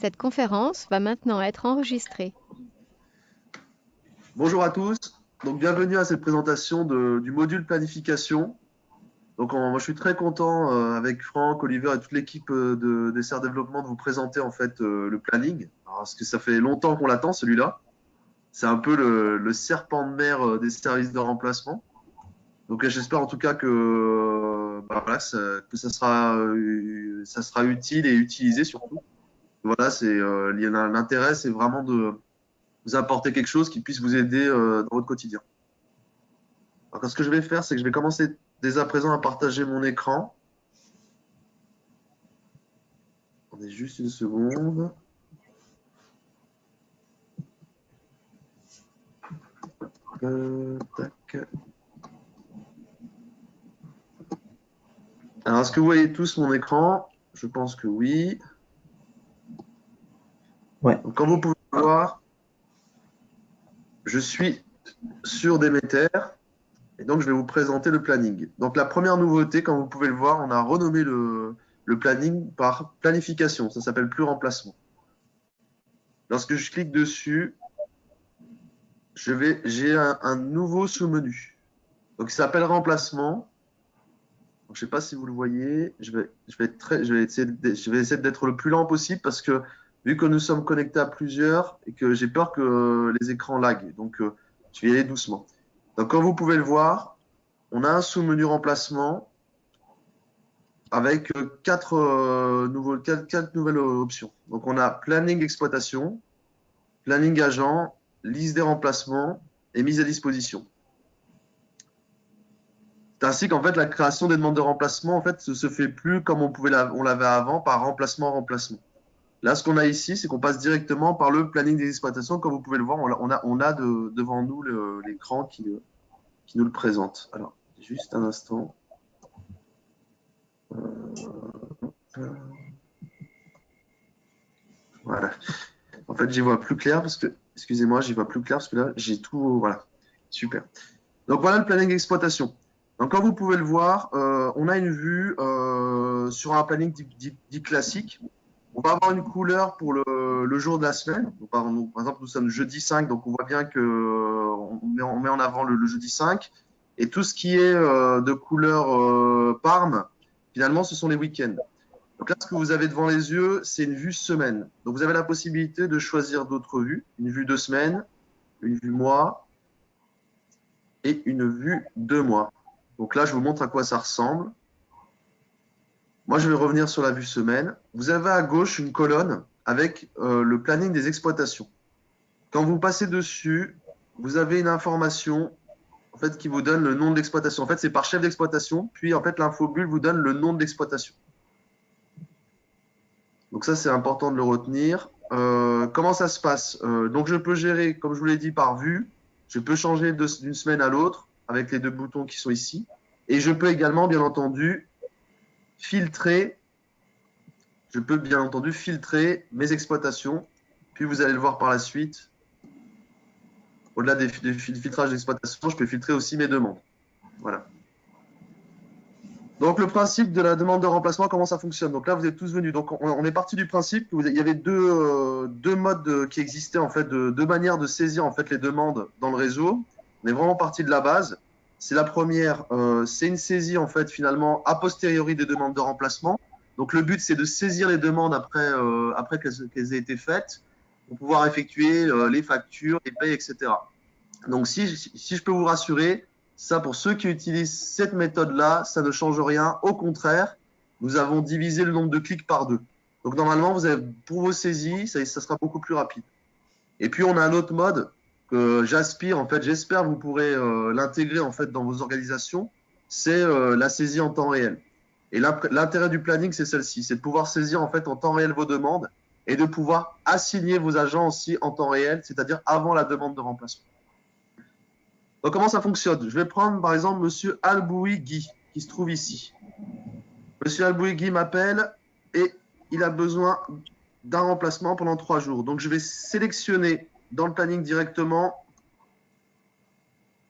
Cette conférence va maintenant être enregistrée. Bonjour à tous, donc bienvenue à cette présentation du module planification. Donc moi je suis très content avec Franck, Oliver et toute l'équipe des SR Développement de vous présenter en fait le planning. Alors, parce que ça fait longtemps qu'on l'attend celui-là. C'est un peu le serpent de mer des services de remplacement. Donc j'espère en tout cas que, voilà, que ça sera utile et utilisé surtout. Voilà, l'intérêt, c'est vraiment de vous apporter quelque chose qui puisse vous aider dans votre quotidien. Alors, ce que je vais faire, c'est que je vais commencer dès à présent à partager mon écran. Attendez juste une seconde. Tac. Alors, est-ce que vous voyez tous mon écran? Je pense que oui. Ouais. Donc, comme vous pouvez voir, je suis sur Demeter et donc je vais vous présenter le planning. Donc, la première nouveauté, comme vous pouvez le voir, on a renommé le planning par planification. Ça s'appelle plus remplacement. Lorsque je clique dessus, j'ai un nouveau sous-menu. Donc, il s'appelle remplacement. Donc, je ne sais pas si vous le voyez. Je vais essayer d'être le plus lent possible parce que vu que nous sommes connectés à plusieurs et que j'ai peur que les écrans laguent. Donc, je vais y aller doucement. Donc, comme vous pouvez le voir, on a un sous-menu remplacement avec quatre nouvelles options. Donc, on a planning exploitation, planning agent, liste des remplacements et mise à disposition. C'est ainsi qu'en fait, la création des demandes de remplacement en fait, se fait plus comme on l'avait avant, par remplacement-remplacement. Là, ce qu'on a ici, c'est qu'on passe directement par le planning des exploitations. Comme vous pouvez le voir, on a devant nous l'écran qui nous le présente. Alors, juste un instant. Voilà. En fait, j'y vois plus clair parce que, excusez-moi, j'y vois plus clair parce que là, j'ai tout. Voilà. Super. Donc, voilà le planning d'exploitation. Donc, comme vous pouvez le voir, on a une vue sur un planning dit classique. On va avoir une couleur pour le jour de la semaine. Donc, par exemple, nous sommes jeudi 5, donc on voit bien qu'on met en avant le jeudi 5. Et tout ce qui est de couleur Parme, finalement, ce sont les week-ends. Donc là, ce que vous avez devant les yeux, c'est une vue semaine. Donc vous avez la possibilité de choisir d'autres vues. Une vue 2 semaines, une vue mois et une vue 2 mois. Donc là, je vous montre à quoi ça ressemble. Moi, je vais revenir sur la vue semaine. Vous avez à gauche une colonne avec le planning des exploitations. Quand vous passez dessus, vous avez une information en fait, qui vous donne le nom de l'exploitation. En fait, c'est par chef d'exploitation, puis en fait, l'infobulle vous donne le nom de l'exploitation. Donc ça, c'est important de le retenir. Comment ça se passe? Donc, je peux gérer, comme je vous l'ai dit, par vue. Je peux changer d'une semaine à l'autre avec les deux boutons qui sont ici. Et je peux également, bien entendu, filtrer. Je peux, bien entendu, filtrer mes exploitations. Puis, vous allez le voir par la suite. Au-delà des filtrages d'exploitation, je peux filtrer aussi mes demandes. Voilà. Donc, le principe de la demande de remplacement, comment ça fonctionne? Donc là, vous êtes tous venus. Donc, on est parti du principe qu'il y avait deux modes qui existaient, en fait, deux manières de saisir en fait, les demandes dans le réseau. On est vraiment parti de la base. C'est la première, c'est une saisie, en fait, finalement, a posteriori des demandes de remplacement. Donc, le but, c'est de saisir les demandes après qu'elles aient été faites pour pouvoir effectuer les factures, les payes, etc. Donc, si je peux vous rassurer, ça, pour ceux qui utilisent cette méthode-là, ça ne change rien. Au contraire, nous avons divisé le nombre de clics par 2. Donc, normalement, pour vos saisies, ça sera beaucoup plus rapide. Et puis, on a un autre mode que j'aspire, en fait, j'espère que vous pourrez l'intégrer en fait, dans vos organisations. C'est la saisie en temps réel. Et l'intérêt du planning, c'est celle-ci, c'est de pouvoir saisir en fait en temps réel vos demandes et de pouvoir assigner vos agents aussi en temps réel, c'est-à-dire avant la demande de remplacement. Donc, comment ça fonctionne? Je vais prendre, par exemple, Monsieur Alboui Guy, qui se trouve ici. Monsieur Alboui Guy m'appelle et il a besoin d'un remplacement pendant 3 jours. Donc, je vais sélectionner dans le planning directement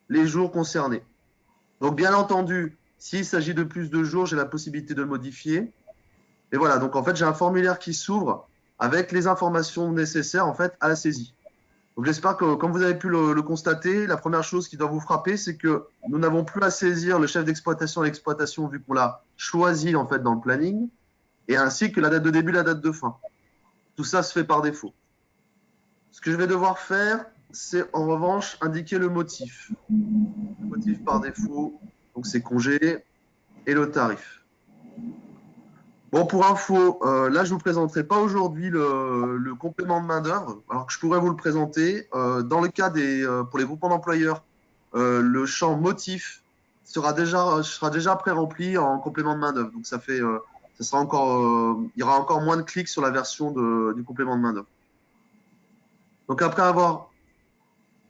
les jours concernés. Donc, bien entendu, s'il s'agit de plus de jours, j'ai la possibilité de le modifier. Et voilà, donc en fait, j'ai un formulaire qui s'ouvre avec les informations nécessaires en fait à la saisie. Donc j'espère que, comme vous avez pu le constater, la première chose qui doit vous frapper, c'est que nous n'avons plus à saisir le chef d'exploitation à l'exploitation vu qu'on l'a choisi en fait dans le planning, et ainsi que la date de début, la date de fin. Tout ça se fait par défaut. Ce que je vais devoir faire, c'est en revanche indiquer le motif. Le motif par défaut, donc c'est congé et le tarif. Bon, pour info, là, je ne vous présenterai pas aujourd'hui le complément de main-d'œuvre, alors que je pourrais vous le présenter. Dans le cas pour les groupements d'employeurs, le champ motif sera déjà pré-rempli en complément de main-d'œuvre. Donc, ça sera encore, il y aura encore moins de clics sur la version du complément de main-d'œuvre. Donc, après avoir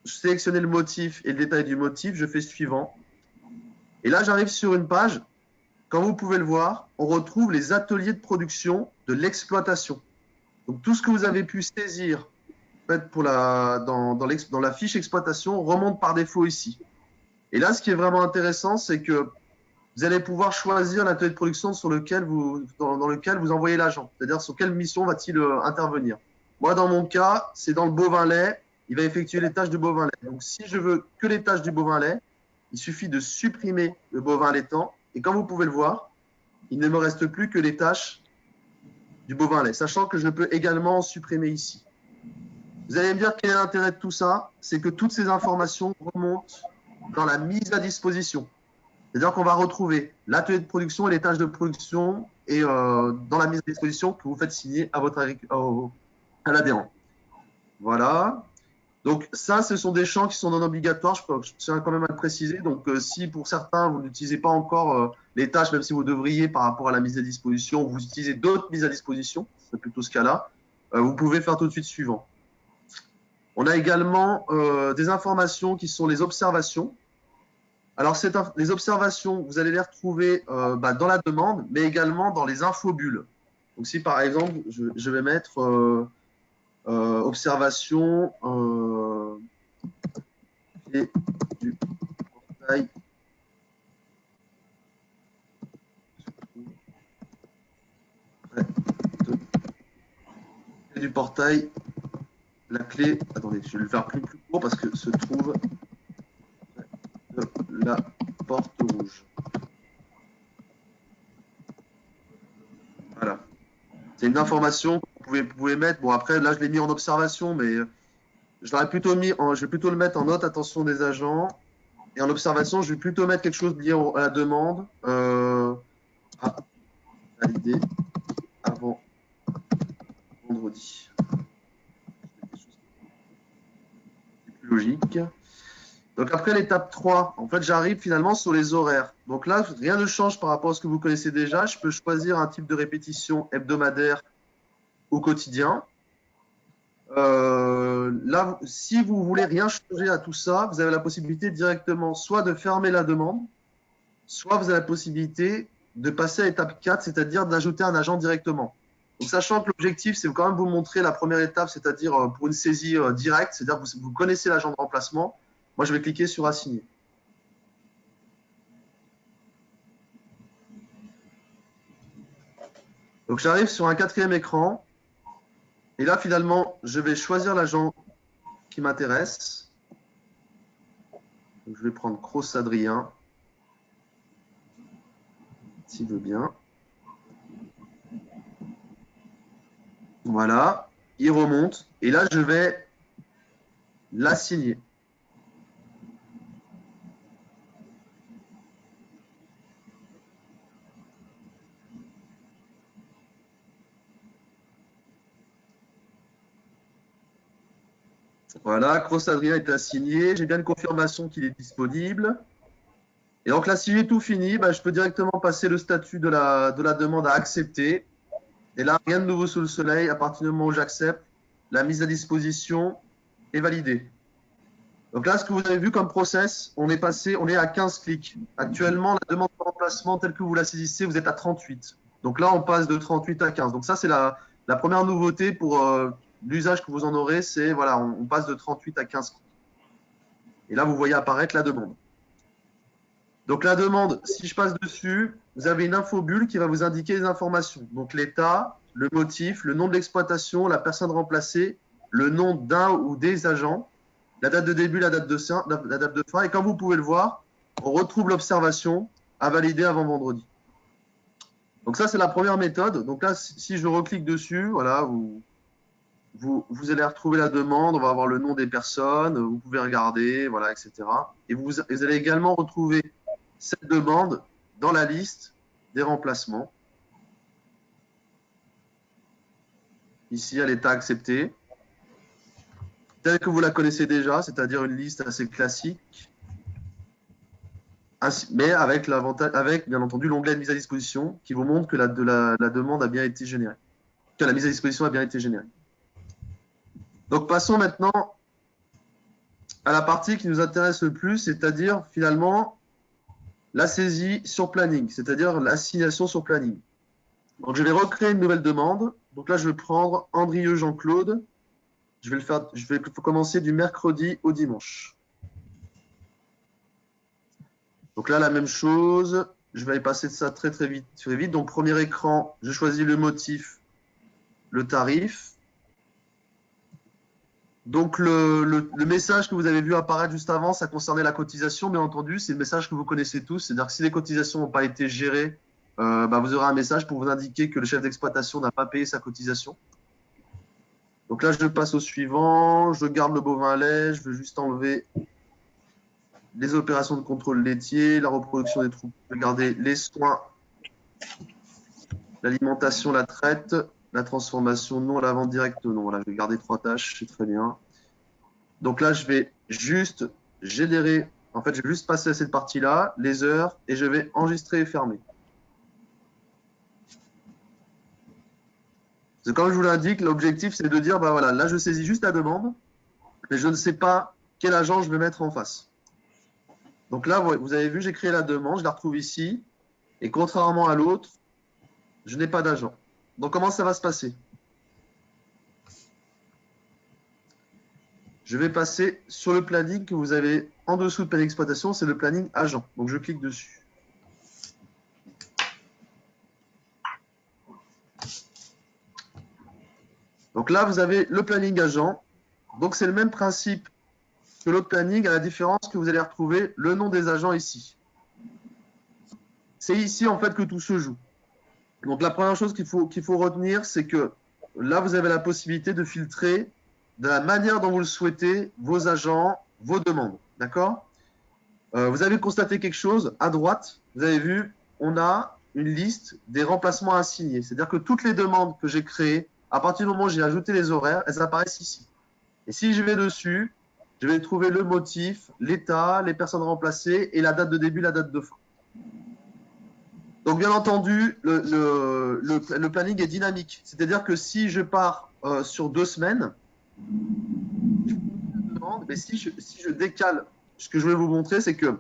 sélectionné le motif et le détail du motif, je fais suivant. Et là, j'arrive sur une page. Comme vous pouvez le voir, on retrouve les ateliers de production de l'exploitation. Donc tout ce que vous avez pu saisir en fait, dans la fiche exploitation remonte par défaut ici. Et là, ce qui est vraiment intéressant, c'est que vous allez pouvoir choisir l'atelier de production dans lequel vous envoyez l'agent. C'est-à-dire sur quelle mission va-t-il intervenir. Moi, dans mon cas, c'est dans le bovin lait. Il va effectuer les tâches du bovin lait. Donc si je veux que les tâches du bovin lait, il suffit de supprimer le bovin laitant. Et comme vous pouvez le voir, il ne me reste plus que les tâches du bovin lait, sachant que je peux également supprimer ici. Vous allez me dire quel est l'intérêt de tout ça, c'est que toutes ces informations remontent dans la mise à disposition. C'est-à-dire qu'on va retrouver l'atelier de production et les tâches de production et dans la mise à disposition que vous faites signer à l'adhérent. Voilà. Donc ça, ce sont des champs qui sont non obligatoires, je tiens quand même à le préciser. Donc si pour certains, vous n'utilisez pas encore les tâches, même si vous devriez par rapport à la mise à disposition, vous utilisez d'autres mises à disposition, c'est plutôt ce cas-là, vous pouvez faire tout de suite suivant. On a également des informations qui sont les observations. Alors les observations, vous allez les retrouver dans la demande, mais également dans les infobules. Donc si par exemple, je vais mettre observation et du portail du portail, la clé, attendez, je vais le faire plus court parce que se trouve la porte rouge. Voilà. C'est une information que vous pouvez mettre. Bon, après, là, je l'ai mis en observation, mais je vais plutôt le mettre en note attention des agents. Et en observation, je vais plutôt mettre quelque chose lié à la demande à valider avant vendredi. C'est plus logique. Donc après l'étape 3, en fait, j'arrive finalement sur les horaires. Donc là, rien ne change par rapport à ce que vous connaissez déjà. Je peux choisir un type de répétition hebdomadaire au quotidien. Là, si vous voulez rien changer à tout ça, vous avez la possibilité directement soit de fermer la demande, soit vous avez la possibilité de passer à l'étape 4, c'est-à-dire d'ajouter un agent directement. Donc, sachant que l'objectif, c'est quand même vous montrer la première étape, c'est-à-dire pour une saisie directe, c'est-à-dire que vous connaissez l'agent de remplacement. Moi, je vais cliquer sur assigner. Donc, j'arrive sur un quatrième écran. Et là, finalement, je vais choisir l'agent qui m'intéresse. Je vais prendre Cross Adrien, s'il veut bien. Voilà, il remonte. Et là, je vais l'assigner. Voilà, Cross Adrien est assigné. J'ai bien une confirmation qu'il est disponible. Et donc là, si j'ai tout fini, je peux directement passer le statut de la demande à accepter. Et là, rien de nouveau sous le soleil. À partir du moment où j'accepte, la mise à disposition est validée. Donc là, ce que vous avez vu comme process, on est à 15 clics. Actuellement, la demande de remplacement telle que vous la saisissez, vous êtes à 38. Donc là, on passe de 38 à 15. Donc ça, c'est la première nouveauté pour l'usage que vous en aurez, c'est voilà, on passe de 38 à 15 clics. Et là, vous voyez apparaître la demande. Donc la demande, si je passe dessus, vous avez une infobulle qui va vous indiquer les informations. Donc l'état, le motif, le nom de l'exploitation, la personne remplacée, le nom d'un ou des agents, la date de début, la date de fin. Et comme vous pouvez le voir, on retrouve l'observation à valider avant vendredi. Donc ça, c'est la première méthode. Donc là, si je reclique dessus, voilà, vous allez retrouver la demande, on va avoir le nom des personnes, vous pouvez regarder, voilà, etc. Et vous allez également retrouver cette demande dans la liste des remplacements. Ici, elle est à accepter. Telle que vous la connaissez déjà, c'est-à-dire une liste assez classique, mais avec bien entendu l'onglet de mise à disposition qui vous montre que la demande a bien été générée, que la mise à disposition a bien été générée. Donc passons maintenant à la partie qui nous intéresse le plus, c'est-à-dire finalement la saisie sur planning, c'est-à-dire l'assignation sur planning. Donc je vais recréer une nouvelle demande. Donc là, je vais prendre Andrieux Jean-Claude. Je vais commencer du mercredi au dimanche. Donc là, la même chose. Je vais passer de ça très vite. Donc premier écran, je choisis le motif, le tarif. Donc le message que vous avez vu apparaître juste avant, ça concernait la cotisation, bien entendu. C'est le message que vous connaissez tous. C'est-à-dire que si les cotisations n'ont pas été gérées, vous aurez un message pour vous indiquer que le chef d'exploitation n'a pas payé sa cotisation. Donc là, je passe au suivant. Je garde le bovin lait. Je veux juste enlever les opérations de contrôle laitier, la reproduction des troupeaux. Je vais garder les soins, l'alimentation, la traite, la transformation, non, la vente directe, non. Voilà, je vais garder 3 tâches, c'est très bien. Donc là, je vais juste générer, en fait, je vais juste passer à cette partie-là, les heures, et je vais enregistrer et fermer. Comme je vous l'indique, l'objectif, c'est de dire, voilà, là, je saisis juste la demande, mais je ne sais pas quel agent je vais mettre en face. Donc là, vous avez vu, j'ai créé la demande, je la retrouve ici, et contrairement à l'autre, je n'ai pas d'agent. Donc comment ça va se passer? Je vais passer sur le planning que vous avez en dessous de planning exploitation, c'est le planning agent. Donc je clique dessus. Donc là, vous avez le planning agent. Donc c'est le même principe que l'autre planning, à la différence que vous allez retrouver le nom des agents ici. C'est ici en fait que tout se joue. Donc la première chose qu'il faut retenir, c'est que là, vous avez la possibilité de filtrer de la manière dont vous le souhaitez vos agents, vos demandes. D'accord? Vous avez constaté quelque chose à droite, vous avez vu, on a une liste des remplacements assignés. C'est-à-dire que toutes les demandes que j'ai créées, à partir du moment où j'ai ajouté les horaires, elles apparaissent ici. Et si je vais dessus, je vais trouver le motif, l'état, les personnes remplacées et la date de début, la date de fin. Donc bien entendu, le planning est dynamique. C'est-à-dire que si je pars sur 2 semaines, mais si je décale, ce que je vais vous montrer, c'est que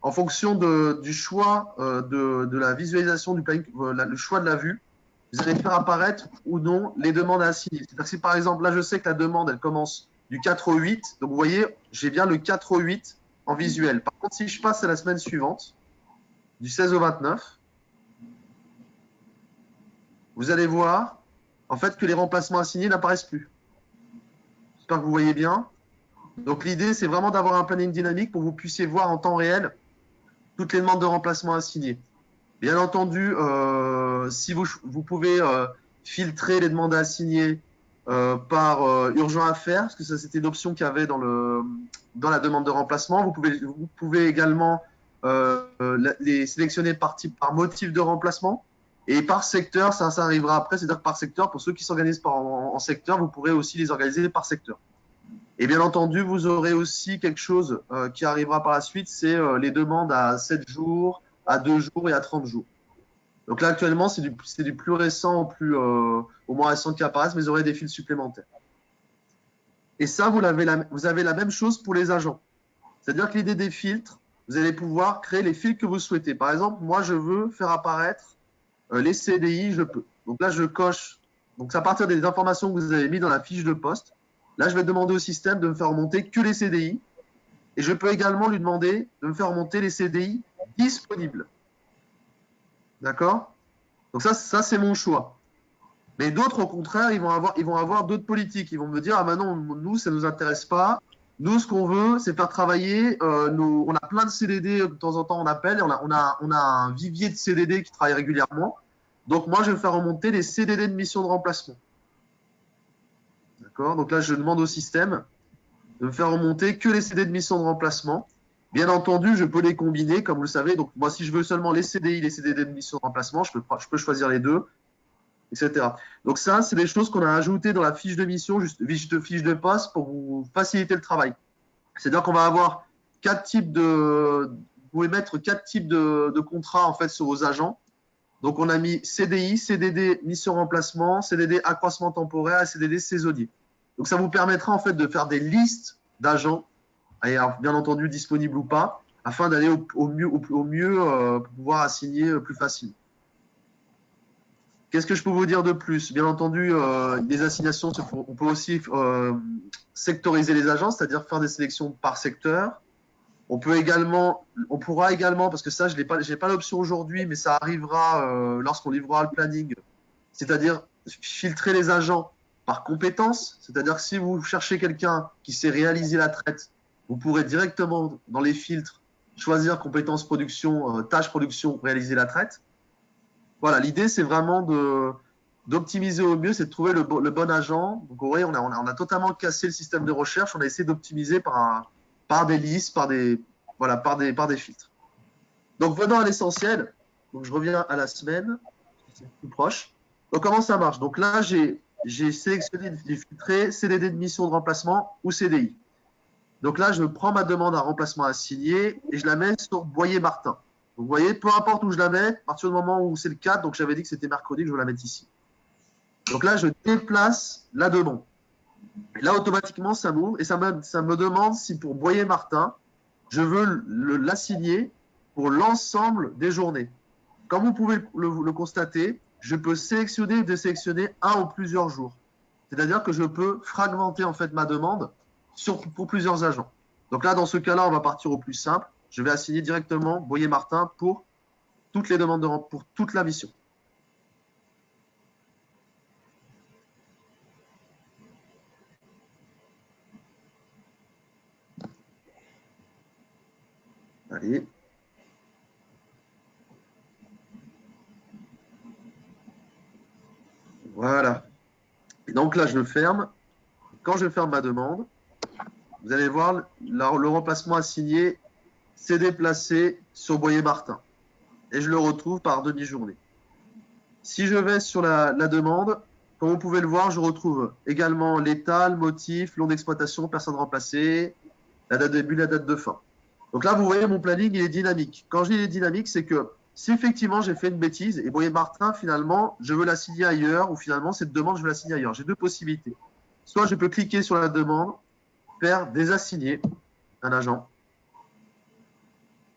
en fonction du choix de la visualisation du planning, le choix de la vue, vous allez faire apparaître ou non les demandes à assigner. C'est-à-dire que si par exemple, là je sais que la demande, elle commence du 4 au 8, donc vous voyez, j'ai bien le 4 au 8 en visuel. Par contre, si je passe à la semaine suivante, du 16 au 29, vous allez voir en fait que les remplacements assignés n'apparaissent plus. J'espère que vous voyez bien. Donc l'idée, c'est vraiment d'avoir un planning dynamique pour que vous puissiez voir en temps réel toutes les demandes de remplacement assignées. Bien entendu, si vous pouvez filtrer les demandes à assigner par urgent à faire, parce que ça c'était une option qu'il y avait dans la demande de remplacement. Vous pouvez également les sélectionner par motif de remplacement et par secteur, ça arrivera après, c'est-à-dire que par secteur, pour ceux qui s'organisent en secteur, vous pourrez aussi les organiser par secteur. Et bien entendu, vous aurez aussi quelque chose qui arrivera par la suite, c'est les demandes à 7 jours, à 2 jours et à 30 jours. Donc là, actuellement, c'est du plus récent au moins récent qui apparaissent, mais vous aurez des fils supplémentaires. Et ça, vous avez la même chose pour les agents. C'est-à-dire que l'idée des filtres, vous allez pouvoir créer les filtres que vous souhaitez. Par exemple, moi, je veux faire apparaître les CDI, je peux. Donc là, je coche. Donc c'est à partir des informations que vous avez mis dans la fiche de poste. Là, je vais demander au système de me faire remonter que les CDI. Et je peux également lui demander de me faire remonter les CDI disponibles. D'accord? Donc ça c'est mon choix. Mais d'autres, au contraire, ils vont avoir d'autres politiques. Ils vont me dire, ah ben non, nous, ça ne nous intéresse pas. Nous, ce qu'on veut, c'est faire travailler. On a plein de CDD, de temps en temps, on appelle. Et on a un vivier de CDD qui travaille régulièrement. Donc, moi, je vais faire remonter les CDD de mission de remplacement. D'accord? Donc là, je demande au système de me faire remonter que les CD de mission de remplacement. Bien entendu, je peux les combiner, comme vous le savez. Donc, moi, si je veux seulement les CDI, les CDD de mission de remplacement, je peux choisir les deux, etc. Donc ça, c'est des choses qu'on a ajoutées dans la fiche de mission, fiche de poste pour vous faciliter le travail. C'est-à-dire qu'on va avoir vous pouvez mettre 4 types de contrats en fait sur vos agents. Donc on a mis CDI, CDD mission remplacement, CDD accroissement temporaire et CDD saisonnier. Donc ça vous permettra en fait de faire des listes d'agents, bien entendu disponibles ou pas, afin d'aller au mieux pour pouvoir assigner plus facilement. Qu'est-ce que je peux vous dire de plus? Bien entendu, les assignations, on peut aussi sectoriser les agents, c'est-à-dire faire des sélections par secteur. On pourra également, parce que ça, je n'ai pas l'option aujourd'hui, mais ça arrivera lorsqu'on livrera le planning, c'est-à-dire filtrer les agents par compétences, c'est-à-dire que si vous cherchez quelqu'un qui sait réaliser la traite, vous pourrez directement dans les filtres choisir compétences production, tâches production, réaliser la traite. Voilà, l'idée c'est vraiment d'optimiser au mieux, c'est de trouver le bon agent. Donc, on a totalement cassé le système de recherche, on a essayé d'optimiser par des listes, par des filtres. Donc, venons à l'essentiel. Donc, je reviens à la semaine, c'est plus proche. Donc, comment ça marche? Donc là, j'ai sélectionné, j'ai filtré CDD de mission de remplacement ou CDI. Donc là, je prends ma demande à remplacement assigné et je la mets sur Boyer-Martin. Donc, vous voyez, peu importe où je la mets, à partir du moment où c'est le 4, donc j'avais dit que c'était mercredi que je vais la mettre ici. Donc là, je déplace la demande. Et là, automatiquement, ça m'ouvre et ça me demande si pour Boyer-Martin, je veux l'assigner pour l'ensemble des journées. Comme vous pouvez le constater, je peux sélectionner ou désélectionner un ou plusieurs jours. C'est-à-dire que je peux fragmenter en fait ma demande pour plusieurs agents. Donc là, dans ce cas-là, on va partir au plus simple. Je vais assigner directement Boyer-Martin pour toutes les demandes pour toute la mission. Allez. Voilà. Et donc là, je ferme. Quand je ferme ma demande, vous allez voir le remplacement assigné s'est déplacé sur Boyer-Martin. Et je le retrouve par demi-journée. Si je vais sur la demande, comme vous pouvez le voir, je retrouve également l'état, le motif, nom d'exploitation, personne remplacée, la date de début, la date de fin. Donc là, vous voyez, mon planning, il est dynamique. Quand je dis il est dynamique, c'est que si effectivement j'ai fait une bêtise et Boyer-Martin, finalement, je veux l'assigner ailleurs, ou finalement, cette demande, je veux l'assigner ailleurs. J'ai deux possibilités. Soit je peux cliquer sur la demande, faire désassigner un agent.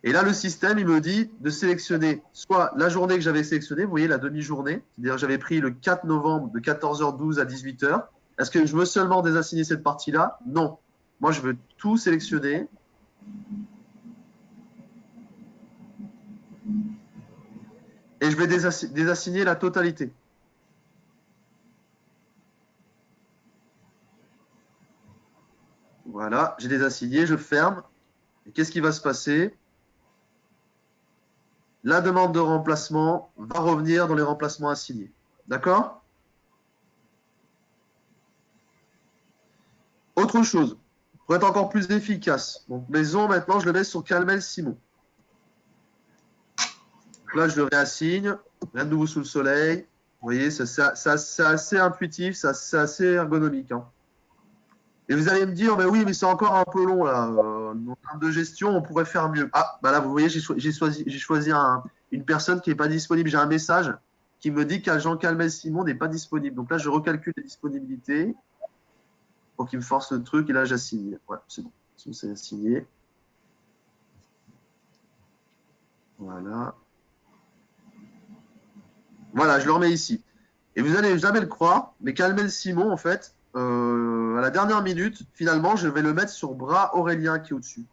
Et là, le système, il me dit de sélectionner soit la journée que j'avais sélectionnée, vous voyez, la demi-journée, c'est-à-dire j'avais pris le 4 novembre de 14h12 à 18h. Est-ce que je veux seulement désassigner cette partie-là? Non. Moi, je veux tout sélectionner. Et je vais désassigner la totalité. Voilà, j'ai désassigné, je ferme. Et qu'est-ce qui va se passer? La demande de remplacement va revenir dans les remplacements assignés. D'accord? Autre chose, pour être encore plus efficace. Donc, maison, maintenant, je le mets sur Calmel Simon. Là, je le réassigne. Rien de nouveau sous le soleil. Vous voyez, c'est assez intuitif, c'est assez ergonomique. Hein. Et vous allez me dire, mais oui, mais c'est encore un peu long là. En termes de gestion, on pourrait faire mieux. Ah, bah là, vous voyez, j'ai choisi une personne qui n'est pas disponible. J'ai un message qui me dit qu'Agent Calmel Simon n'est pas disponible. Donc là, je recalcule les disponibilités pour qu'il me force le truc. Et là, j'assigne. Ouais, c'est bon. C'est assigné. Voilà. Voilà, je le remets ici. Et vous n'allez jamais le croire, mais Calmel Simon, en fait, à la dernière minute, finalement, je vais le mettre sur bras Aurélien qui est au-dessus.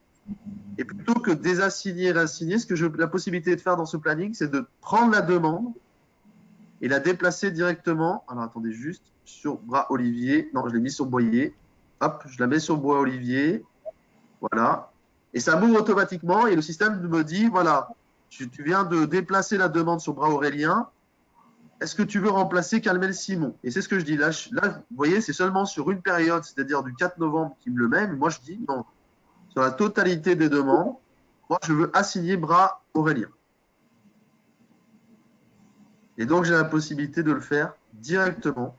Et plutôt que désassigner et réassigner, la possibilité de faire dans ce planning, c'est de prendre la demande et la déplacer directement. Alors attendez juste sur bras Olivier. Non, je l'ai mis sur Boyer. Hop, je la mets sur bois Olivier. Voilà. Et ça m'ouvre automatiquement et le système me dit, voilà, tu viens de déplacer la demande sur bras Aurélien. Est-ce que tu veux remplacer Calmel Simon? Et c'est ce que je dis. Là, vous voyez, c'est seulement sur une période, c'est-à-dire du 4 novembre qu'il me le met. Mais moi, je dis non. Sur la totalité des demandes, moi, je veux assigner bras Aurélien. Et donc, j'ai la possibilité de le faire directement.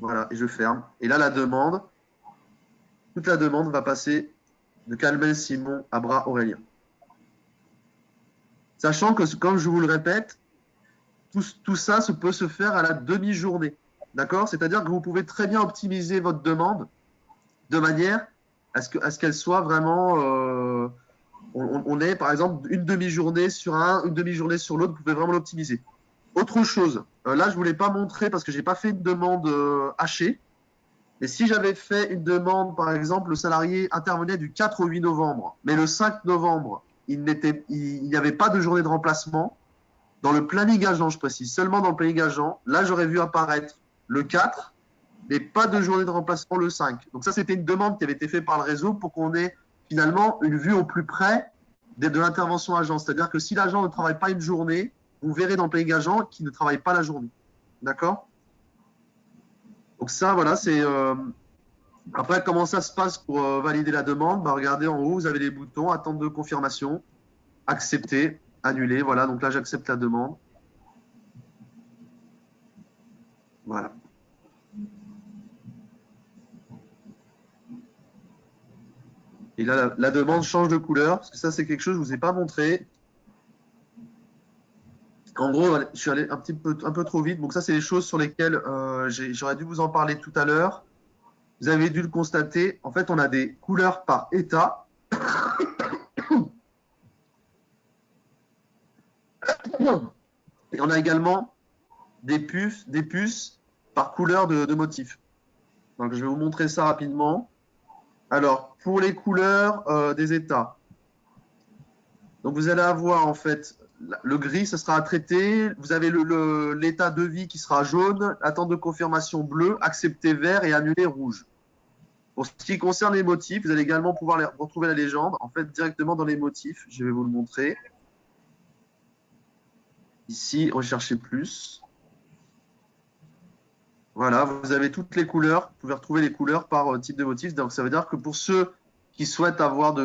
Voilà, et je ferme. Et là, la demande, toute la demande va passer de Calmel Simon à bras Aurélien. Sachant que, comme je vous le répète, tout ça peut se faire à la demi-journée. D'accord? C'est-à-dire que vous pouvez très bien optimiser votre demande de manière à ce qu'elle soit vraiment... on est, par exemple, une demi-journée sur un, une demi-journée sur l'autre. Vous pouvez vraiment l'optimiser. Autre chose, là, je ne vous l'ai pas montré parce que je n'ai pas fait une demande hachée. Mais si j'avais fait une demande, par exemple, le salarié intervenait du 4 au 8 novembre, mais le 5 novembre, il n'y avait pas de journée de remplacement, dans le planning agent, je précise, seulement dans le planning agent, là, j'aurais vu apparaître le 4, mais pas de journée de remplacement le 5. Donc ça, c'était une demande qui avait été faite par le réseau pour qu'on ait finalement une vue au plus près de l'intervention agent. C'est-à-dire que si l'agent ne travaille pas une journée, vous verrez dans le planning agent qu'il ne travaille pas la journée. D'accord? Donc ça, voilà, c'est... Après, comment ça se passe pour valider la demande? Regardez en haut, vous avez les boutons, attente de confirmation, accepter, annuler. Voilà, donc là, j'accepte la demande. Voilà. Et là, la demande change de couleur, parce que ça, c'est quelque chose que je ne vous ai pas montré. En gros, je suis allé un peu trop vite. Donc ça, c'est les choses sur lesquelles j'aurais dû vous en parler tout à l'heure. Vous avez dû le constater. En fait, on a des couleurs par état. Et on a également des puces par couleur de motif. Donc, je vais vous montrer ça rapidement. Alors, pour les couleurs des états, donc vous allez avoir en fait le gris, ce sera à traiter. Vous avez l'état de vie qui sera jaune, attente de confirmation bleu, accepter vert et annuler rouge. Pour ce qui concerne les motifs, vous allez également pouvoir retrouver la légende en fait directement dans les motifs. Je vais vous le montrer. Ici, recherchez plus. Voilà, vous avez toutes les couleurs. Vous pouvez retrouver les couleurs par type de motif. Donc, ça veut dire que pour ceux qui souhaitent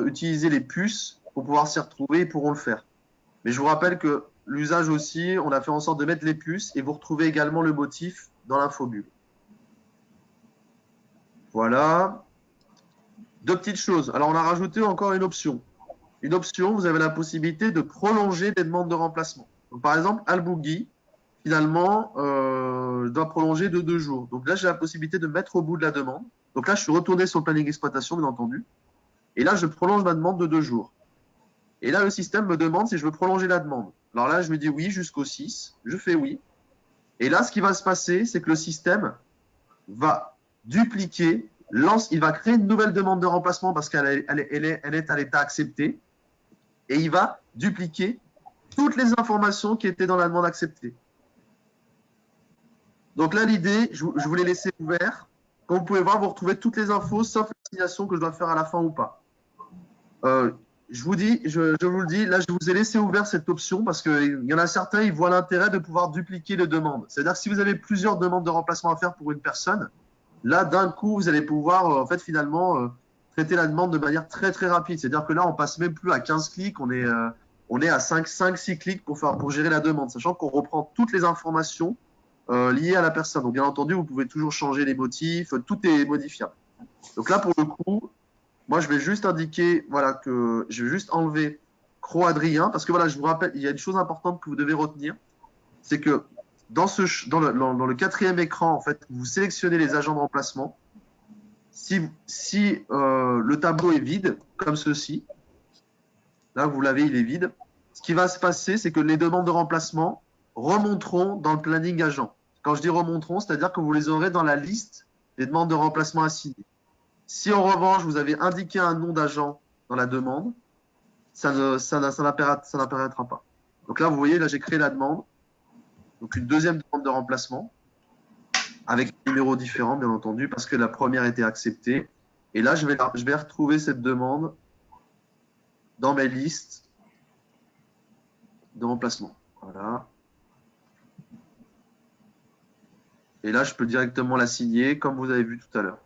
utiliser les puces pour pouvoir s'y retrouver, ils pourront le faire. Mais je vous rappelle que l'usage aussi, on a fait en sorte de mettre les puces et vous retrouvez également le motif dans l'infobulle. Voilà. Deux petites choses. Alors, on a rajouté encore une option. Une option, vous avez la possibilité de prolonger des demandes de remplacement. Donc, par exemple, Albougui, finalement, doit prolonger de 2 jours. Donc là, j'ai la possibilité de mettre au bout de la demande. Donc là, je suis retourné sur le planning exploitation, bien entendu. Et là, je prolonge ma demande de 2 jours. Et là, le système me demande si je veux prolonger la demande. Alors là, je me dis oui jusqu'au 6. Je fais oui. Et là, ce qui va se passer, c'est que le système va dupliquer, il va créer une nouvelle demande de remplacement parce qu'elle est à l'état accepté. Et il va dupliquer toutes les informations qui étaient dans la demande acceptée. Donc là, l'idée, je vous l'ai laissé ouvert. Comme vous pouvez voir, vous retrouvez toutes les infos, sauf l'assignation que je dois faire à la fin ou pas. Je vous le dis, là, je vous ai laissé ouvert cette option parce qu'il y en a certains, ils voient l'intérêt de pouvoir dupliquer les demandes. C'est-à-dire que si vous avez plusieurs demandes de remplacement à faire pour une personne, là, d'un coup, vous allez pouvoir, en fait, finalement, traiter la demande de manière très, très rapide. C'est-à-dire que là, on passe même plus à 15 clics, on est à 5-6 clics pour gérer la demande, sachant qu'on reprend toutes les informations liées à la personne. Donc, bien entendu, vous pouvez toujours changer les motifs, tout est modifiable. Donc là, pour le coup, moi, je vais juste indiquer, voilà, que je vais juste enlever Cro Adrien, parce que voilà, je vous rappelle, il y a une chose importante que vous devez retenir, c'est que dans le quatrième écran, en fait, vous sélectionnez les agents de remplacement. Si le tableau est vide, comme ceci, là, vous l'avez, il est vide. Ce qui va se passer, c'est que les demandes de remplacement remonteront dans le planning agent. Quand je dis remonteront, c'est-à-dire que vous les aurez dans la liste des demandes de remplacement assignées. Si en revanche, vous avez indiqué un nom d'agent dans la demande, ça n'apparaîtra pas. Donc là, vous voyez, là, j'ai créé la demande. Donc une deuxième demande de remplacement avec un numéro différent, bien entendu, parce que la première était acceptée. Et là, je vais retrouver cette demande dans mes listes de remplacement. Voilà. Et là, je peux directement la signer, comme vous avez vu tout à l'heure.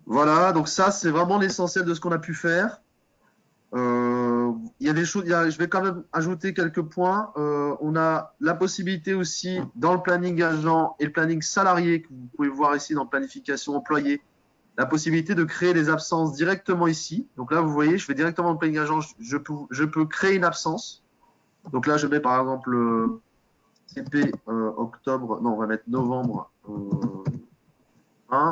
Voilà, donc ça, c'est vraiment l'essentiel de ce qu'on a pu faire. Il y a des choses, je vais quand même ajouter quelques points. On a la possibilité aussi, dans le planning agent et le planning salarié, que vous pouvez voir ici dans planification employé, la possibilité de créer des absences directement ici. Donc là, vous voyez, je vais directement dans le planning agent, je peux créer une absence. Donc là, je mets par exemple CP octobre, non, on va mettre novembre 1.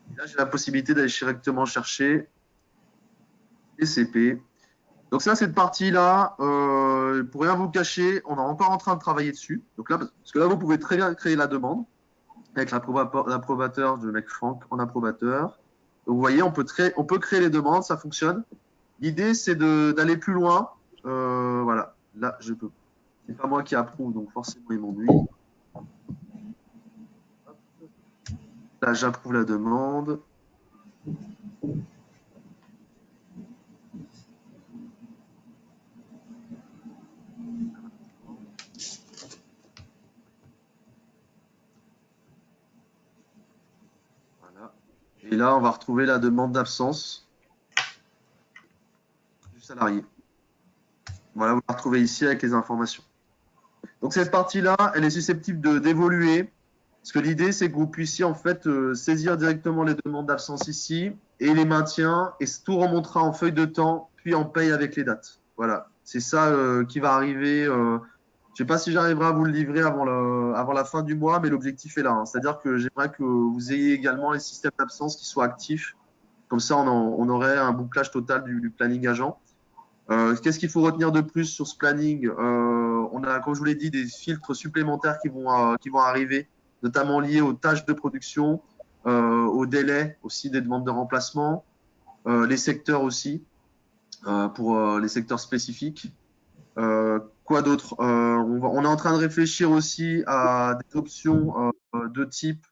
Et là, j'ai la possibilité d'aller directement chercher les CP. Donc ça, cette partie-là, pour rien vous cacher, on est encore en train de travailler dessus. Donc là, parce que là, vous pouvez très bien créer la demande avec l'approbateur de mec Franck en approbateur. Donc vous voyez, on peut créer les demandes, ça fonctionne. L'idée, c'est d'aller plus loin. Voilà, là, je peux. C'est pas moi qui approuve, donc forcément, il m'ennuie. Là, j'approuve la demande. Voilà. Et là, on va retrouver la demande d'absence du salarié. Voilà, vous la retrouvez ici avec les informations. Donc cette partie-là, elle est susceptible d'évoluer. Parce que l'idée, c'est que vous puissiez en fait saisir directement les demandes d'absence ici et les maintiens, et tout remontera en feuille de temps, puis en paye avec les dates. Voilà, c'est ça qui va arriver. Je ne sais pas si j'arriverai à vous le livrer avant la fin du mois, mais l'objectif est là, hein. C'est-à-dire que j'aimerais que vous ayez également les systèmes d'absence qui soient actifs. Comme ça, on aurait un bouclage total du planning agent. Qu'est-ce qu'il faut retenir de plus sur ce planning? On a, comme je vous l'ai dit, des filtres supplémentaires qui vont arriver, notamment liés aux tâches de production, aux délais aussi des demandes de remplacement, les secteurs aussi, pour les secteurs spécifiques. Quoi d'autre? On est en train de réfléchir aussi à des options de type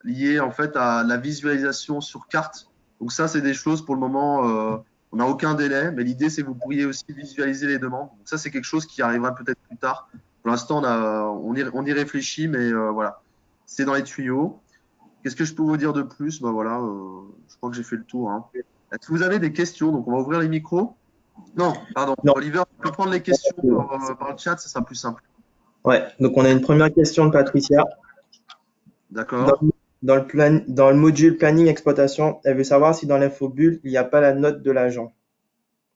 liées en fait à la visualisation sur carte. Donc ça, c'est des choses pour le moment, on n'a aucun délai, mais l'idée c'est que vous pourriez aussi visualiser les demandes. Donc ça, c'est quelque chose qui arrivera peut-être plus tard. Pour l'instant, on y réfléchit, mais voilà, c'est dans les tuyaux. Qu'est-ce que je peux vous dire de plus? Ben voilà, je crois que j'ai fait le tour, hein. Est-ce que vous avez des questions? Donc on va ouvrir les micros. Non, pardon. Non. Oliver, tu peux prendre les questions par le chat, ça sera plus simple. Ouais, donc on a une première question de Patricia. Dans, D'accord. dans le module planning exploitation, elle veut savoir si dans l'infobulle, il n'y a pas la note de l'agent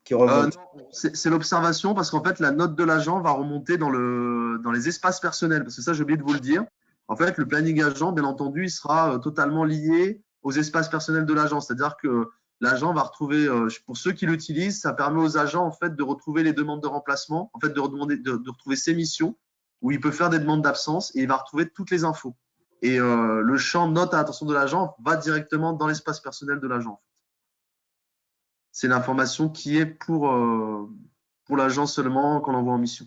qui remonte. Non, c'est l'observation parce qu'en fait, la note de l'agent va remonter dans les espaces personnels. Parce que ça, j'ai oublié de vous le dire. En fait, le planning agent, bien entendu, il sera totalement lié aux espaces personnels de l'agent. C'est-à-dire que l'agent va retrouver, pour ceux qui l'utilisent, ça permet aux agents en fait de retrouver les demandes de remplacement, en fait de retrouver ses missions où il peut faire des demandes d'absence et il va retrouver toutes les infos. Et le champ note à l'attention de l'agent va directement dans l'espace personnel de l'agent. C'est l'information qui est pour l'agent seulement qu'on envoie en mission.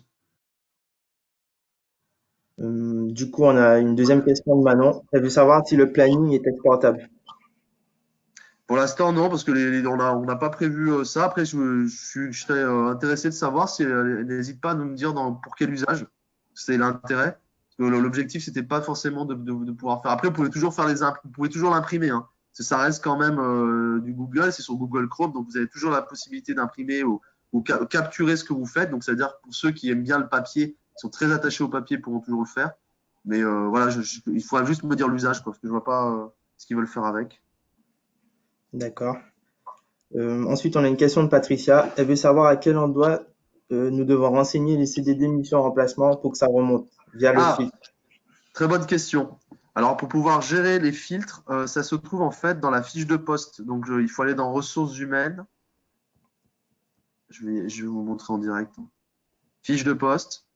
Du coup, on a une deuxième question de Manon. Elle veut savoir si le planning est exportable. Pour l'instant, non, parce que on n'a pas prévu ça. Après, je serais intéressé de savoir si elle n'hésite pas à nous dire pour quel usage. C'est l'intérêt. Parce que l'objectif, c'était pas forcément de pouvoir faire. Après, vous pouvez toujours l'imprimer, hein. Ça reste quand même du Google, c'est sur Google Chrome, donc vous avez toujours la possibilité d'imprimer ou capturer ce que vous faites. Donc, c'est-à-dire pour ceux qui aiment bien le papier, qui sont très attachés au papier, pourront toujours le faire. Mais voilà, il faudra juste me dire l'usage, parce que je vois pas ce qu'ils veulent faire avec. D'accord. Ensuite, on a une question de Patricia. Elle veut savoir à quel endroit nous devons renseigner les CDD mission remplacement pour que ça remonte via le Ah, filtre. très bonne question. Alors, pour pouvoir gérer les filtres, ça se trouve en fait dans la fiche de poste. Donc, il faut aller dans ressources humaines. Je vais vous montrer en direct. Fiche de poste.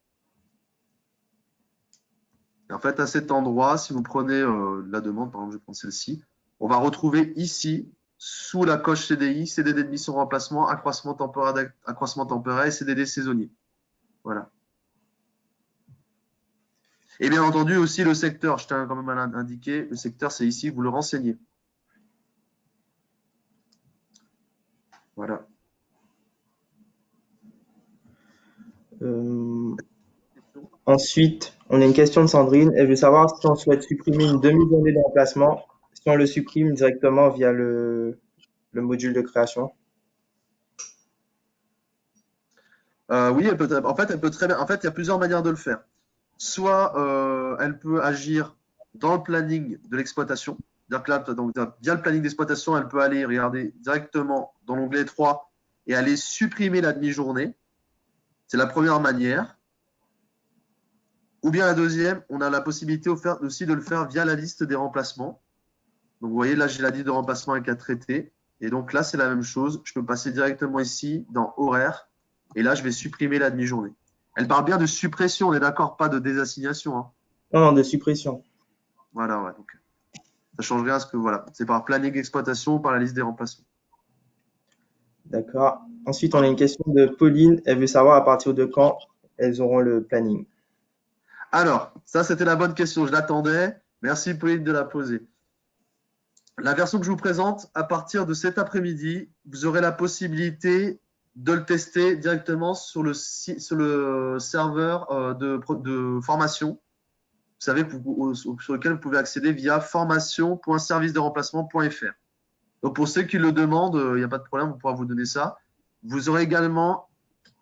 Et en fait, à cet endroit, si vous prenez la demande, par exemple, je vais prendre celle-ci. on va retrouver ici, sous la coche CDI, CDD de mission remplacement, accroissement temporaire et CDD saisonnier. Voilà. Et bien entendu aussi le secteur, je tiens quand même à l'indiquer, le secteur c'est ici, vous le renseignez. Voilà. Ensuite, on a une question de Sandrine. Elle veut savoir si on souhaite supprimer une demi-journée de remplacement, si on le supprime directement via le module de création. Oui, en fait, elle peut très bien. En fait, il y a plusieurs manières de le faire. Soit elle peut agir dans le planning de l'exploitation. C'est-à-dire que là, donc, via le planning d'exploitation, elle peut aller regarder directement dans l'onglet 3 et aller supprimer la demi-journée. C'est la première manière. Ou bien la deuxième, on a la possibilité aussi de le faire via la liste des remplacements. Donc vous voyez, là j'ai la liste de remplacement avec à traiter. Et donc là, c'est la même chose. Je peux passer directement ici dans horaire. Et là, je vais supprimer la demi-journée. Elle parle bien de suppression, on est d'accord, pas de désassignation. Hein. Non, de suppression. Voilà, ouais. Donc, ça change rien à ce que voilà. C'est par planning d'exploitation ou par la liste des remplacements. D'accord. Ensuite, on a une question de Pauline. Elle veut savoir à partir de quand elles auront le planning. Alors, ça c'était la bonne question, je l'attendais. Merci Pauline de la poser. La version que je vous présente, à partir de cet après-midi, vous aurez la possibilité de le tester directement sur le serveur de formation. Vous savez, sur lequel vous pouvez accéder via formation.servicederemplacement.fr. Donc pour ceux qui le demandent, il n'y a pas de problème, on pourra vous donner ça. Vous aurez également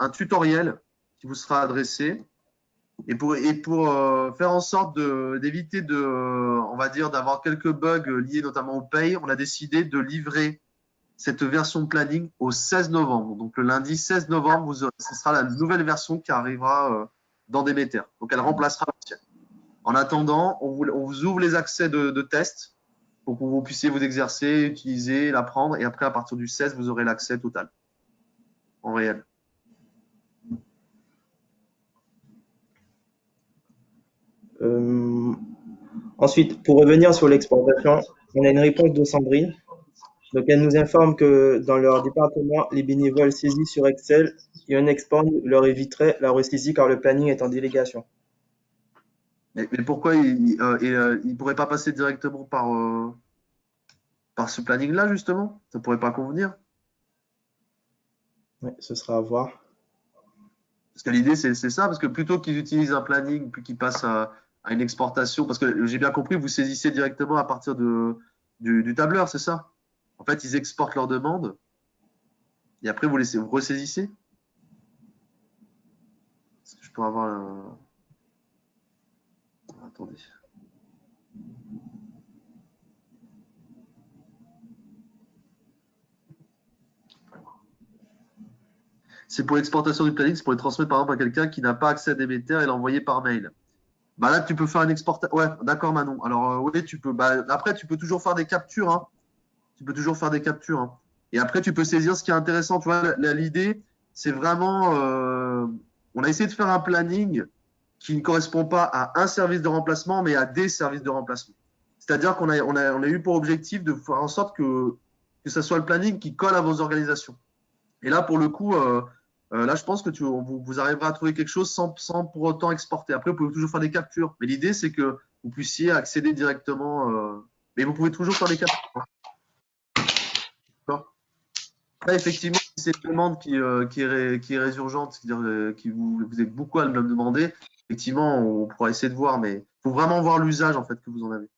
un tutoriel qui vous sera adressé. Et pour faire en sorte d'éviter on va dire, d'avoir quelques bugs liés notamment au paye, on a décidé de livrer cette version de planning au 16 novembre. Donc le lundi 16 novembre, ce sera la nouvelle version qui arrivera dans Demeter. Donc elle remplacera l'ancienne. En attendant, on vous ouvre les accès de test pour que vous puissiez vous exercer, utiliser, l'apprendre. Et après, à partir du 16, vous aurez l'accès total en réel. Ensuite, pour revenir sur l'exportation, on a une réponse de Sandrine. Donc, elle nous informe que dans leur département, les bénévoles saisis sur Excel et un export leur éviterait la ressaisie car le planning est en délégation. Mais pourquoi il ne pourrait pas passer directement par ce planning-là, justement? Ça ne pourrait pas convenir? Ouais, ce sera à voir. Parce que l'idée, c'est ça, parce que plutôt qu'ils utilisent un planning, puis qu'ils passent à une exportation, parce que j'ai bien compris, vous saisissez directement à partir du tableur, c'est ça? En fait, ils exportent leur demande, et après, vous ressaisissez? Est-ce que je peux avoir Attendez. C'est pour l'exportation du planning, c'est pour le transmettre par exemple à quelqu'un qui n'a pas accès à Demeter et l'envoyer par mail. Bah là, tu peux faire une exportation. Ouais, d'accord, Manon. Alors, oui, tu peux. Bah, après, tu peux toujours faire des captures. Hein. Tu peux toujours faire des captures. Hein. Et après, tu peux saisir ce qui est intéressant. Tu vois, l'idée, c'est vraiment. On a essayé de faire un planning qui ne correspond pas à un service de remplacement, mais à des services de remplacement. C'est-à-dire qu'on a eu pour objectif de faire en sorte que ça soit le planning qui colle à vos organisations. Et là, pour le coup, là, je pense que vous arriverez à trouver quelque chose sans pour autant exporter. Après, vous pouvez toujours faire des captures. Mais l'idée, c'est que vous puissiez accéder directement. Mais vous pouvez toujours faire des captures. D'accord. Là, effectivement, si c'est une demande qui est résurgente, c'est-à-dire que vous êtes beaucoup à me demander, effectivement, on pourra essayer de voir. Mais il faut vraiment voir l'usage en fait que vous en avez.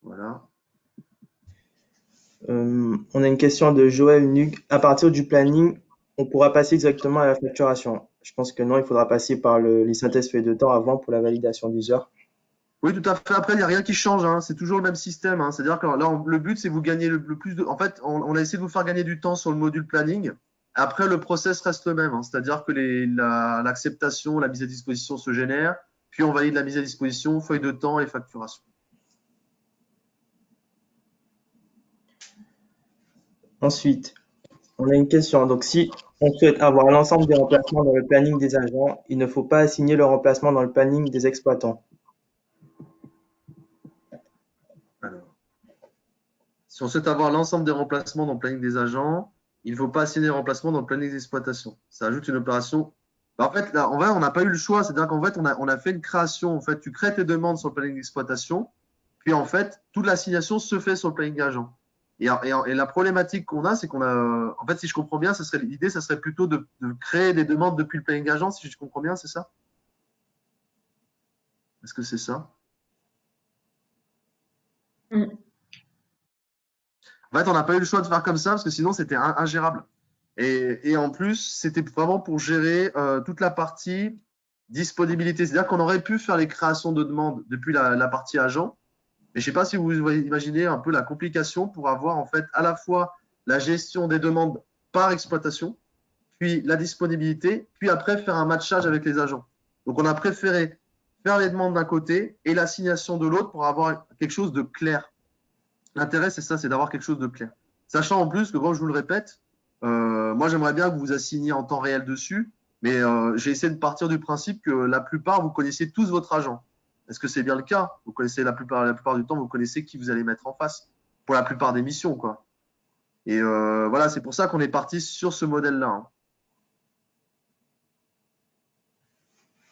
Voilà. On a une question de Joël Nug. À partir du planning, on pourra passer exactement à la facturation. Je pense que non, il faudra passer par les synthèses feuilles de temps avant pour la validation d'user. Oui, tout à fait. Après, il n'y a rien qui change. Hein. C'est toujours le même système. Hein. C'est-à-dire que là, le but, c'est vous gagner le plus de. En fait, on a essayé de vous faire gagner du temps sur le module planning. Après, le process reste le même. Hein. C'est-à-dire que l'acceptation, la mise à disposition se génère. Puis, on valide la mise à disposition, feuille de temps et facturation. Ensuite, on a une question. Donc, si on souhaite avoir l'ensemble des remplacements dans le planning des agents, il ne faut pas assigner le remplacement dans le planning des exploitants. Alors, Si on souhaite avoir l'ensemble des remplacements dans le planning des agents, il ne faut pas assigner les remplacements dans le planning d'exploitation. Ça ajoute une opération. En fait, là, en vrai, on n'a pas eu le choix. C'est-à-dire qu'en fait, on a fait une création. En fait, tu crées tes demandes sur le planning d'exploitation. Puis, en fait, toute l'assignation se fait sur le planning agent. Et la problématique qu'on a, c'est qu'on a. En fait, si je comprends bien, l'idée, ça serait plutôt de créer des demandes depuis le planning agent, si je comprends bien, c'est ça? Est-ce que c'est ça? Mm. En fait, on n'a pas eu le choix de faire comme ça parce que sinon, c'était ingérable. Et en plus, c'était vraiment pour gérer toute la partie disponibilité. C'est-à-dire qu'on aurait pu faire les créations de demandes depuis la partie agent. Mais je ne sais pas si vous imaginez un peu la complication pour avoir en fait à la fois la gestion des demandes par exploitation, puis la disponibilité, puis après faire un matchage avec les agents. Donc on a préféré faire les demandes d'un côté et l'assignation de l'autre pour avoir quelque chose de clair. L'intérêt, c'est ça, c'est d'avoir quelque chose de clair. Sachant en plus que, comme je vous le répète, moi j'aimerais bien que vous vous assigniez en temps réel dessus, mais j'ai essayé de partir du principe que la plupart, vous connaissez tous votre agent. Est-ce que c'est bien le cas? Vous connaissez la plupart du temps, vous connaissez qui vous allez mettre en face pour la plupart des missions, quoi. Et voilà, c'est pour ça qu'on est parti sur ce modèle-là, hein.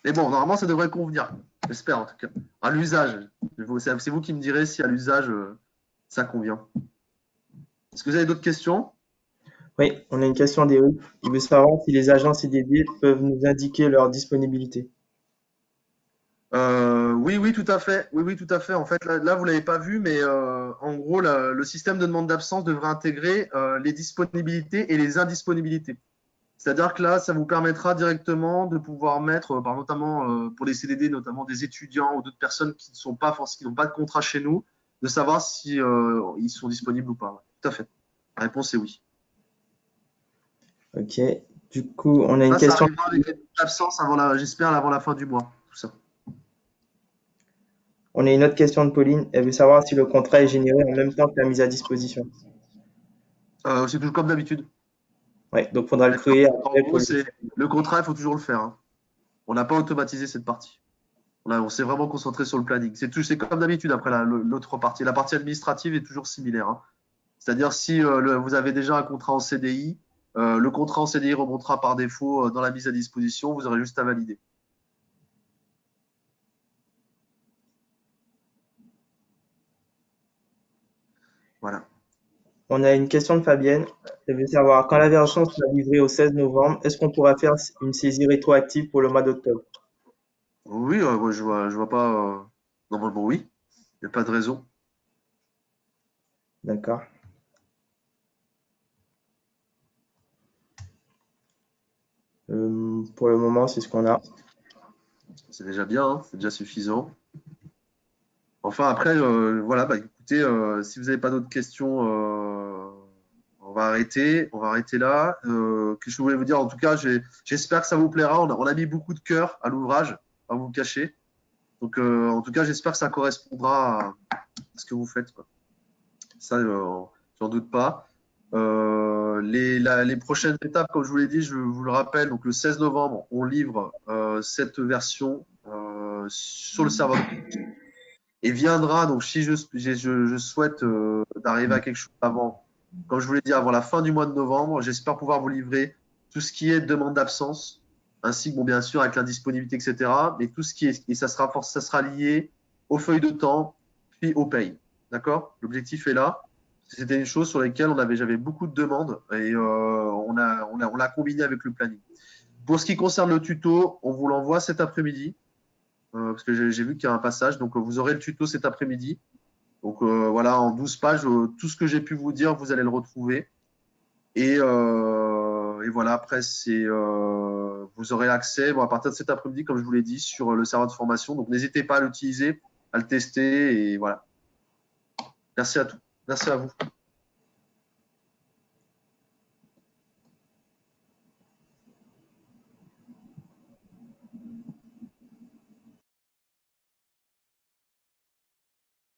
Mais bon, normalement, ça devrait convenir. J'espère, en tout cas. À l'usage. C'est vous qui me direz si à l'usage, ça convient. Est-ce que vous avez d'autres questions? Oui, on a une question d'Eric. Il veut savoir si les agents CDD peuvent nous indiquer leur disponibilité. Oui, oui, tout à fait. Oui, oui, tout à fait. En fait, là vous l'avez pas vu, mais en gros, le système de demande d'absence devrait intégrer les disponibilités et les indisponibilités. C'est-à-dire que là, ça vous permettra directement de pouvoir mettre, notamment pour les CDD, notamment des étudiants ou d'autres personnes qui ne sont pas qui n'ont pas de contrat chez nous, de savoir si ils sont disponibles ou pas. Ouais, tout à fait. La réponse est oui. Ok. Du coup, on a une Ça question. arrivera avec les absences j'espère, avant la fin du mois. Tout ça. On a une autre question de Pauline. Elle veut savoir si le contrat est généré en même temps que la mise à disposition. C'est toujours comme d'habitude. Ouais, donc faudra le créer En après gros, pour le contrat, il faut toujours le faire, hein. On n'a pas automatisé cette partie. On s'est vraiment concentré sur le planning. C'est comme d'habitude après l'autre partie. La partie administrative est toujours similaire, hein. C'est-à-dire si vous avez déjà un contrat en CDI, le contrat en CDI remontera par défaut dans la mise à disposition. Vous aurez juste à valider. Voilà. On a une question de Fabienne. Elle veut savoir quand la version sera livrée au 16 novembre, est-ce qu'on pourra faire une saisie rétroactive pour le mois d'octobre? Oui, moi, je vois pas. Normalement, oui. Il n'y a pas de raison. D'accord. Pour le moment, c'est ce qu'on a. C'est déjà bien, hein, c'est déjà suffisant. Enfin, après, voilà, écoutez, si vous n'avez pas d'autres questions, on va arrêter là. Qu'est-ce que je voulais vous dire? En tout cas, j'espère que ça vous plaira. On a mis beaucoup de cœur à l'ouvrage, à vous le cacher. Donc, en tout cas, j'espère que ça correspondra à ce que vous faites, quoi. Ça, j'en doute pas. Les prochaines étapes, comme je vous l'ai dit, je vous le rappelle, donc le 16 novembre, on livre cette version sur le serveur. Et viendra, donc si je souhaite d'arriver à quelque chose avant, comme je vous l'ai dit, avant la fin du mois de novembre, j'espère pouvoir vous livrer tout ce qui est demande d'absence, ainsi que, bon, bien sûr, avec l'indisponibilité, etc. Mais tout ce qui est, et ça sera lié aux feuilles de temps, puis aux payes. D'accord? L'objectif est là. C'était une chose sur laquelle j'avais beaucoup de demandes et on l'a combiné avec le planning. Pour ce qui concerne le tuto, on vous l'envoie cet après-midi. Parce que j'ai vu qu'il y a un passage. Donc, vous aurez le tuto cet après-midi. Donc, voilà, en 12 pages, tout ce que j'ai pu vous dire, vous allez le retrouver. Et voilà, après, vous aurez accès à partir de cet après-midi, comme je vous l'ai dit, sur le serveur de formation. Donc, n'hésitez pas à l'utiliser, à le tester. Et voilà. Merci à tous. Merci à vous.